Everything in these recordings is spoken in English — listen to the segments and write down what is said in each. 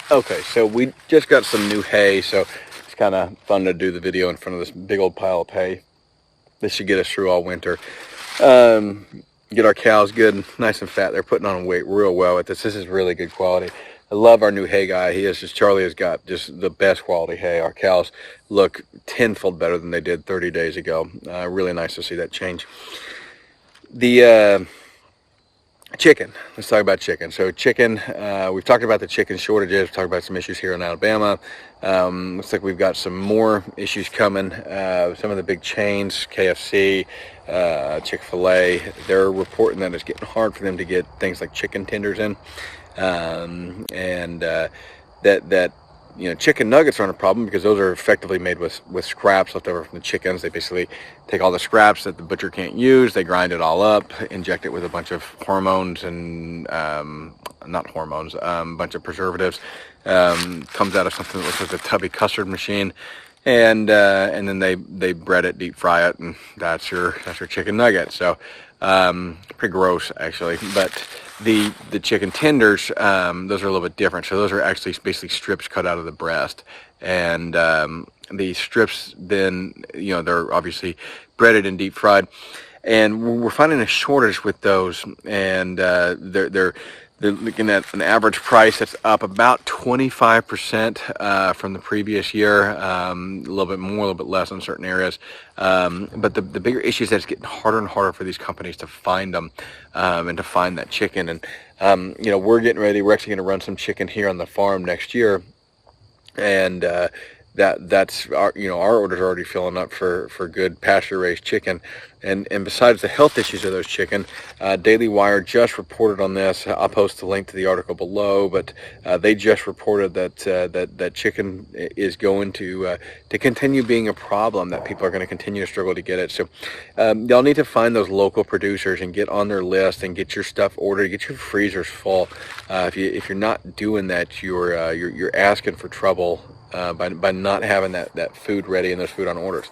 Okay, so we just got some new hay, so it's kind of fun to do the video in front of this big old pile of hay. This should get us through all winter. Get our cows good, nice and fat. They're putting on weight real well with this. This is really good quality. I love our new hay guy. Charlie has got just the best quality hay. Our cows look tenfold better than they did 30 days ago. Really nice to see that change. The chicken. Let's talk about chicken. So chicken, we've talked about the chicken shortages. We've talked about some issues here in Alabama. Looks like we've got some more issues coming. Some of the big chains, KFC, Chick-fil-A, they're reporting that it's getting hard for them to get things like chicken tenders in. That chicken nuggets aren't a problem because those are effectively made with scraps left over from the chickens. They basically take all the scraps that the butcher can't use, they grind it all up, inject it with a bunch of hormones and not hormones, a bunch of preservatives. Comes out of something that looks like a tubby custard machine, and then they bread it, deep fry it, and that's your chicken nugget. So pretty gross actually, but the chicken tenders, those are a little bit different. So those are actually basically strips cut out of the breast, and the strips then, they're obviously breaded and deep fried, and we're finding a shortage with those, and they're looking at an average price that's up about 25% from the previous year, a little bit more, a little bit less in certain areas. But the bigger issue is that it's getting harder and harder for these companies to find them and to find that chicken. And, we're getting ready. We're actually going to run some chicken here on the farm next year. And that's our orders are already filling up for good pasture raised chicken, and besides the health issues of those chicken, Daily Wire just reported on this. I'll post a link to the article below, but they just reported that chicken is going to continue being a problem, that people are going to continue to struggle to get it. So y'all need to find those local producers and get on their list and get your stuff ordered, get your freezers full. If you're not doing that, you're asking for trouble by not having that food ready and those food on orders.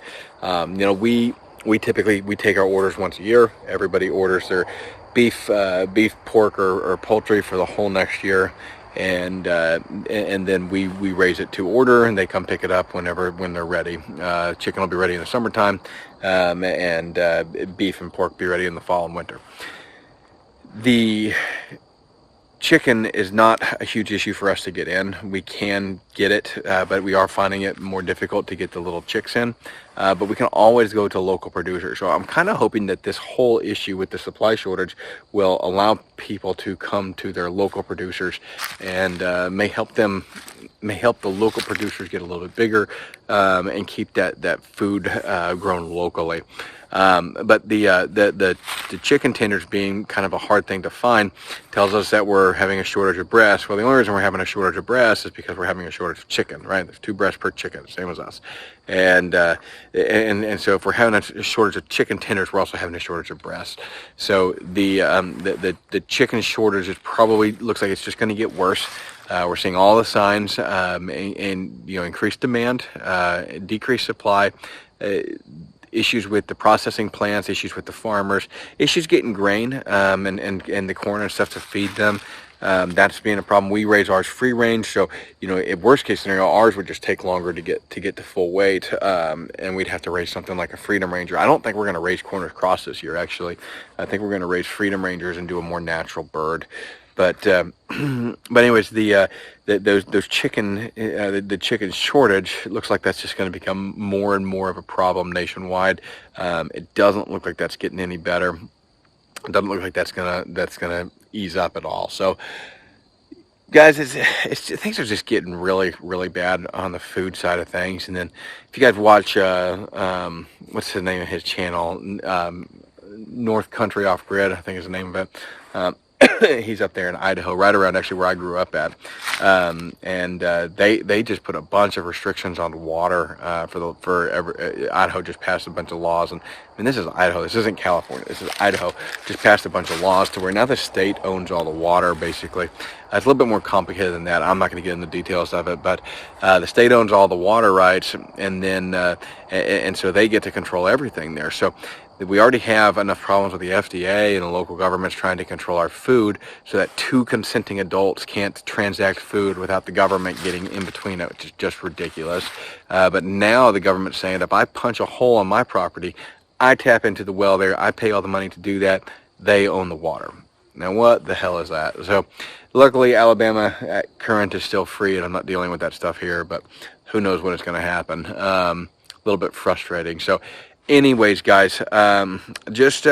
We typically take our orders once a year. Everybody orders their beef, pork, or poultry for the whole next year, and then we raise it to order, and they come pick it up when they're ready. Chicken will be ready in the summertime, and beef and pork be ready in the fall and winter. The chicken is not a huge issue for us to get in. We can get it, but we are finding it more difficult to get the little chicks in. But we can always go to local producers. So I'm kind of hoping that this whole issue with the supply shortage will allow people to come to their local producers, and may help the local producers get a little bit bigger, and keep that food grown locally. But the chicken tenders being kind of a hard thing to find tells us that we're having a shortage of breasts. Well, the only reason we're having a shortage of breasts is because we're having a shortage of chicken, right? There's 2 breasts per chicken, same as us. And so if we're having a shortage of chicken tenders, we're also having a shortage of breasts. So the chicken shortage looks like it's just going to get worse. We're seeing all the signs, and increased demand, decreased supply, issues with the processing plants, issues with the farmers, issues getting grain and the corn and stuff to feed them. That's being a problem. We raise ours free range, so in worst case scenario, ours would just take longer to get to full weight, and we'd have to raise something like a Freedom Ranger. I don't think we're going to raise Cornish Cross this year. Actually, I think we're going to raise Freedom Rangers and do a more natural bird. But anyways, those chicken, the chicken shortage, it looks like that's just going to become more and more of a problem nationwide. It doesn't look like that's getting any better. It doesn't look like that's gonna ease up at all. So, guys, things are just getting really, really bad on the food side of things. And then, if you guys watch, what's the name of his channel? North Country Off Grid, I think is the name of it. He's up there in Idaho, right around actually where I grew up at, and they just put a bunch of restrictions on water Idaho just passed a bunch of laws, and this is Idaho. This isn't California. This is Idaho. Just passed a bunch of laws to where now the state owns all the water, basically. It's a little bit more complicated than that. I'm not going to get into the details of it, but the state owns all the water rights, and then and so they get to control everything there. So We already have enough problems with the FDA and the local governments trying to control our food so that two consenting adults can't transact food without the government getting in between it, which is just ridiculous. But now the government's saying if I punch a hole on my property, I tap into the well there, I pay all the money to do that, they own the water. Now what the hell is that? So luckily Alabama current is still free, and I'm not dealing with that stuff here, but who knows when it's going to happen. A little bit frustrating. So anyways, guys, just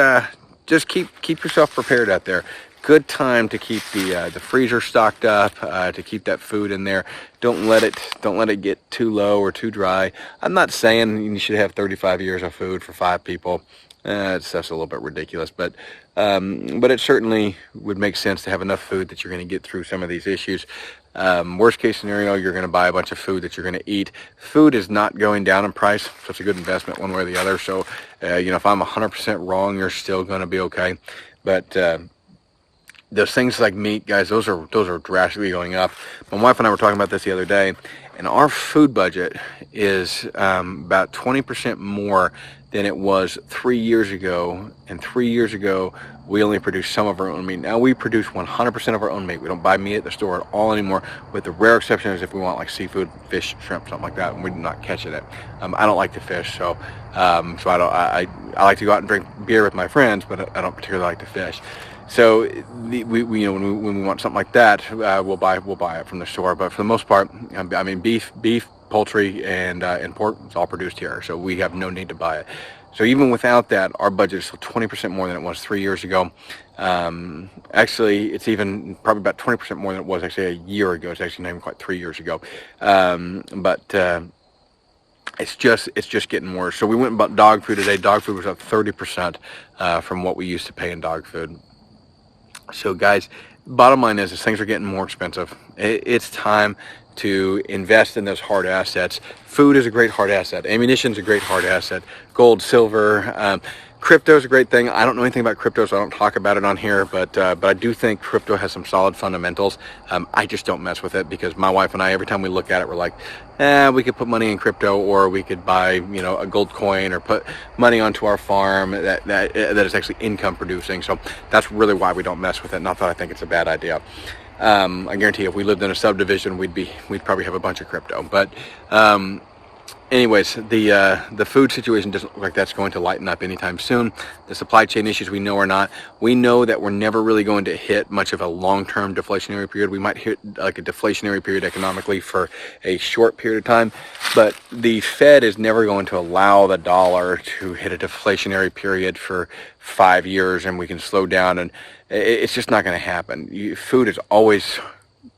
keep yourself prepared out there. Good time to keep the freezer stocked up, to keep that food in there. Don't let it get too low or too dry. I'm not saying you should have 35 years of food for 5 people. That's a little bit ridiculous, but it certainly would make sense to have enough food that you're going to get through some of these issues. Worst case scenario, you're going to buy a bunch of food that you're going to eat. Food is not going down in price, so it's a good investment one way or the other. So, if I'm 100% wrong, you're still going to be okay. But those things like meat, guys, those are drastically going up. My wife and I were talking about this the other day, and our food budget is about 20% more than it was 3 years ago. And 3 years ago, we only produced some of our own meat. Now we produce 100% of our own meat. We don't buy meat at the store at all anymore, with the rare exception is if we want like seafood, fish, shrimp, something like that, and we do not catch it. I don't like to fish, so I like to go out and drink beer with my friends, but I don't particularly like to fish. So we when we want something like that, we'll buy it from the store. But for the most part, I mean beef, poultry, and pork is all produced here, so we have no need to buy it. So even without that, our budget is still 20% more than it was 3 years ago. Actually, it's even probably about 20% more than it was actually a year ago. It's actually not even quite 3 years ago. It's just getting worse. So we went and bought dog food today. Dog food was up 30% from what we used to pay in dog food. So guys, bottom line is things are getting more expensive. It's time to invest in those hard assets. Food is a great hard asset. Ammunition is a great hard asset. Gold, silver, crypto is a great thing. I don't know anything about crypto, so I don't talk about it on here, but I do think crypto has some solid fundamentals. I just don't mess with it because my wife and I, every time we look at it, we're like, we could put money in crypto, or we could buy, a gold coin, or put money onto our farm that is actually income producing. So that's really why we don't mess with it. Not that I think it's a bad idea. I guarantee if we lived in a subdivision, we'd probably have a bunch of crypto. But anyways, the food situation doesn't look like that's going to lighten up anytime soon. The supply chain issues we know are not. We know that we're never really going to hit much of a long-term deflationary period. We might hit like a deflationary period economically for a short period of time, but the Fed is never going to allow the dollar to hit a deflationary period for 5 years and we can slow down, and it's just not going to happen. Food is always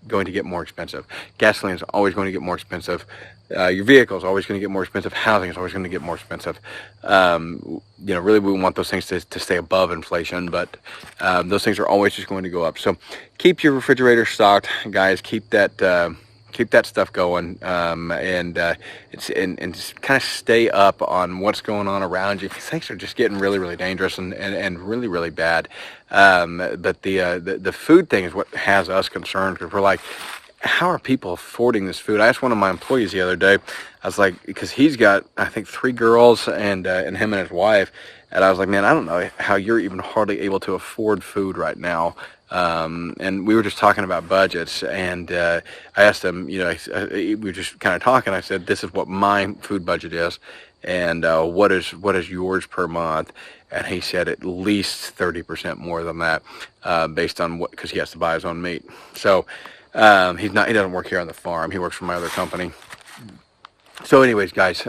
going to get more expensive. Gasoline is always going to get more expensive. Your vehicle is always going to get more expensive. Housing is always going to get more expensive. Really we want those things to stay above inflation, but those things are always just going to go up. So keep your refrigerator stocked, guys. Keep that stuff going, and just kind of stay up on what's going on around you. Things are just getting really, really dangerous and really, really bad. But the food thing is what has us concerned, because we're like, how are people affording this food? I asked one of my employees the other day, I was like, because he's got, I think, 3 girls and him and his wife. And I was like, man, I don't know how you're even hardly able to afford food right now. And we were just talking about budgets, and I asked him, we were just kind of talking. I said, this is what my food budget is, and what is yours per month? And he said at least 30% more than that, based on because he has to buy his own meat. So he doesn't work here on the farm. He works for my other company. So anyways, guys,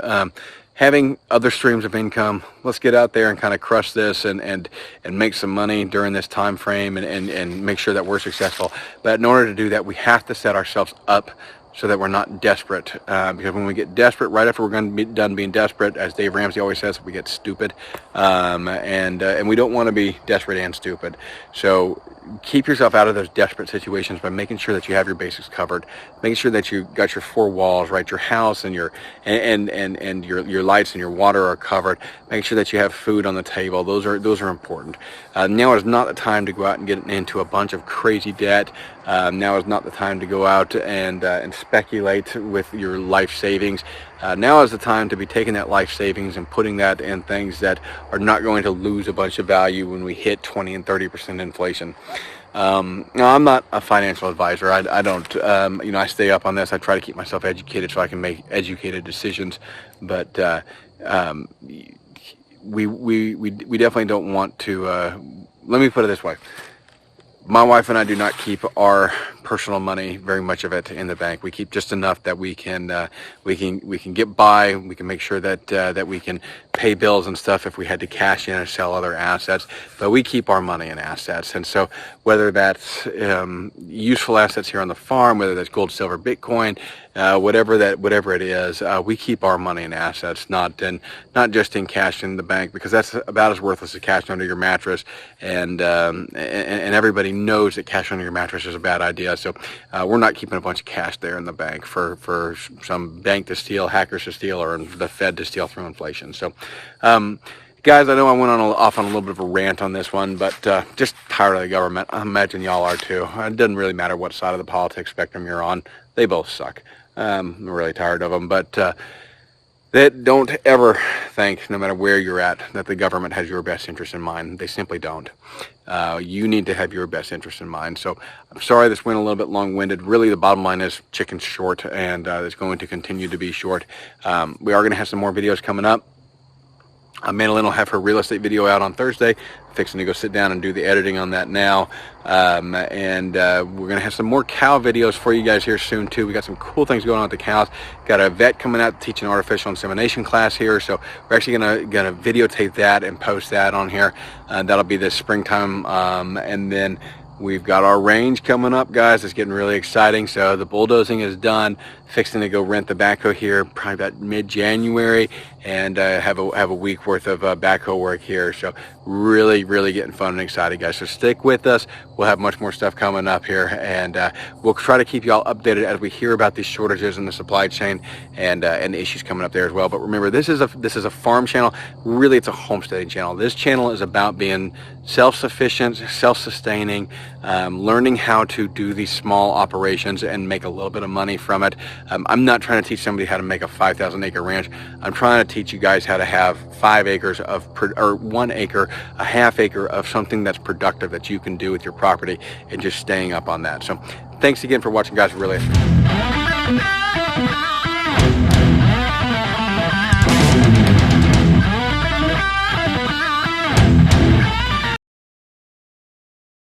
having other streams of income, let's get out there and kind of crush this and make some money during this time frame and make sure that we're successful. But in order to do that, we have to set ourselves up so that we're not desperate, because when we get desperate, right after we're going to be done being desperate, as Dave Ramsey always says, we get stupid, and we don't want to be desperate and stupid. So keep yourself out of those desperate situations by making sure that you have your basics covered, making sure that you got your 4 walls right, your house and your lights and your water are covered, making sure that you have food on the table. Those are important. Now is not the time to go out and get into a bunch of crazy debt. Now is not the time to go out and speculate with your life savings. Now is the time to be taking that life savings and putting that in things that are not going to lose a bunch of value when we hit 20 and 30% inflation. Now, I'm not a financial advisor. I don't, I stay up on this. I try to keep myself educated so I can make educated decisions. But we definitely don't want to. Let me put it this way. My wife and I do not keep our personal money, very much of it, in the bank. We keep just enough that we can get by. We can make sure that that we can pay bills and stuff if we had to cash in or sell other assets. But we keep our money in assets, and so whether that's useful assets here on the farm, whether that's gold, silver, Bitcoin, whatever it is, we keep our money in assets, not just in cash in the bank, because that's about as worthless as cash under your mattress, and everybody knows that cash under your mattress is a bad idea. So we're not keeping a bunch of cash there in the bank for some bank to steal, hackers to steal, or the Fed to steal through inflation. So guys, I know I went off on a little bit of a rant on this one, but just tired of the government. I imagine y'all are too. It doesn't really matter what side of the politics spectrum you're on. They both suck. I'm really tired of them, but don't ever think, no matter where you're at, that the government has your best interest in mind. They simply don't. You need to have your best interest in mind. So I'm sorry this went a little bit long-winded. Really, the bottom line is chicken's short, and it's going to continue to be short. We are going to have some more videos coming up. Madeline will have her real estate video out on Thursday. Fixing to go sit down and do the editing on that now. And we're going to have some more cow videos for you guys here soon too. We got some cool things going on with the cows. Got a vet coming out teaching artificial insemination class here. So we're actually gonna videotape that and post that on here. That'll be this springtime. And then we've got our range coming up, guys. It's getting really exciting. So the bulldozing is done. Fixing to go rent the backhoe here probably about mid-January, and have a week worth of backhoe work here. So really getting fun and excited, guys. So stick with us. We'll have much more stuff coming up here, and we'll try to keep you all updated as we hear about these shortages in the supply chain and issues coming up there as well. But remember, this is a farm channel. Really, it's a homesteading channel. This channel is about being self-sufficient, self-sustaining, learning how to do these small operations and make a little bit of money from it. I'm not trying to teach somebody how to make a 5,000 acre ranch. I'm trying to teach you guys how to have 5 acres or 1 acre, a half acre of something that's productive that you can do with your property, and just staying up on that. So thanks again for watching, guys. Really appreciate it.